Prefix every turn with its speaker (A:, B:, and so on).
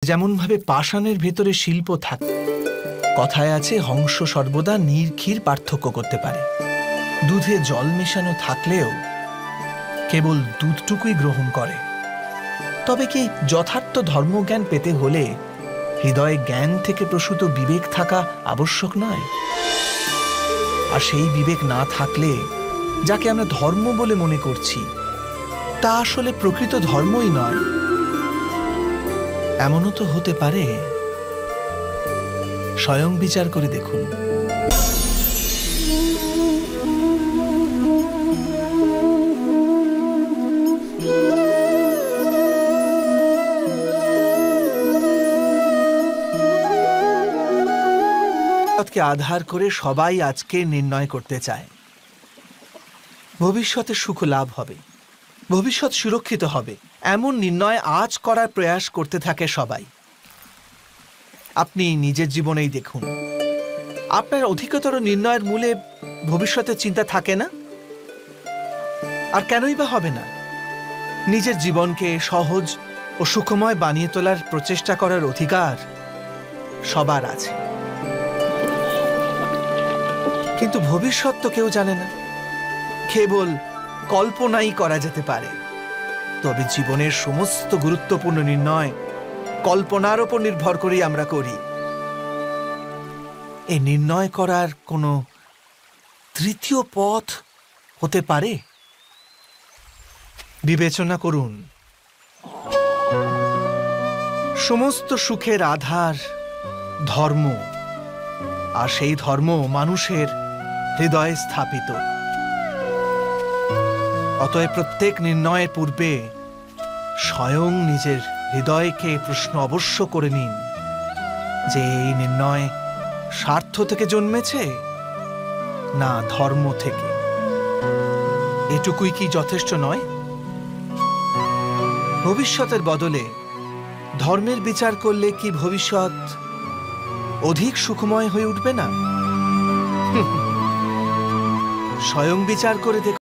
A: যেমনভাবে পাষাণের ভেতরে শিল্প থাকে, কথায় আছে হংস সর্বদা নীর ক্ষীর পার্থক্য করতে পারে। দুধে জল মেশানো থাকলেও কেবল দুধটুকুই গ্রহণ করে। তবে কি যথার্থ ধর্মজ্ঞান পেতে হলে হৃদয়ে জ্ঞান থেকে প্রসূত বিবেক থাকা আবশ্যক নয়? আর সেই বিবেক না থাকলে যাকে আমরা ধর্ম বলে মনে করছি তা আসলে প্রকৃত ধর্মই নয়। এমনও তো হতে পারে। স্বয়ং বিচার করে দেখুন। ভবিষ্যৎকে আধার করে সবাই আজকে নির্ণয় করতে চায়। ভবিষ্যতে সুখ লাভ হবে, ভবিষ্যৎ সুরক্ষিত হবে, এমন নির্ণয় আজ করার প্রয়াস করতে থাকে সবাই। আপনি নিজের জীবনেই দেখুন, আপনার অধিকতর নির্ণয়ের মূলে ভবিষ্যতের চিন্তা থাকে না? আর কেনই বা হবে না? নিজের জীবনকে সহজ ও সুখময় বানিয়ে তোলার প্রচেষ্টা করার অধিকার সবার আছে। কিন্তু ভবিষ্যৎ তো কেউ জানে না, কেবল কল্পনাই করা যেতে পারে। তবে জীবনের সমস্ত গুরুত্বপূর্ণ নির্ণয় কল্পনার উপর নির্ভর করেই আমরা করি। এই নির্ণয় করার কোনো তৃতীয় পথ হতে পারে? বিবেচনা করুন। সমস্ত সুখের আধার ধর্ম, আর সেই ধর্ম মানুষের হৃদয়ে স্থাপিত। অতএব প্রত্যেক নির্ণয়ের পূর্বে স্বয়ং নিজের হৃদয়কে প্রশ্ন অবশ্য করে নিন যে এই নির্ণয় স্বার্থ থেকে জন্মেছে না ধর্ম থেকে। এটুকুই কি যথেষ্ট নয়? ভবিষ্যতের বদলে ধর্মের বিচার করলে কি ভবিষ্যৎ অধিক সুখময় হয়ে উঠবে না? স্বয়ং বিচার করে দেখুন।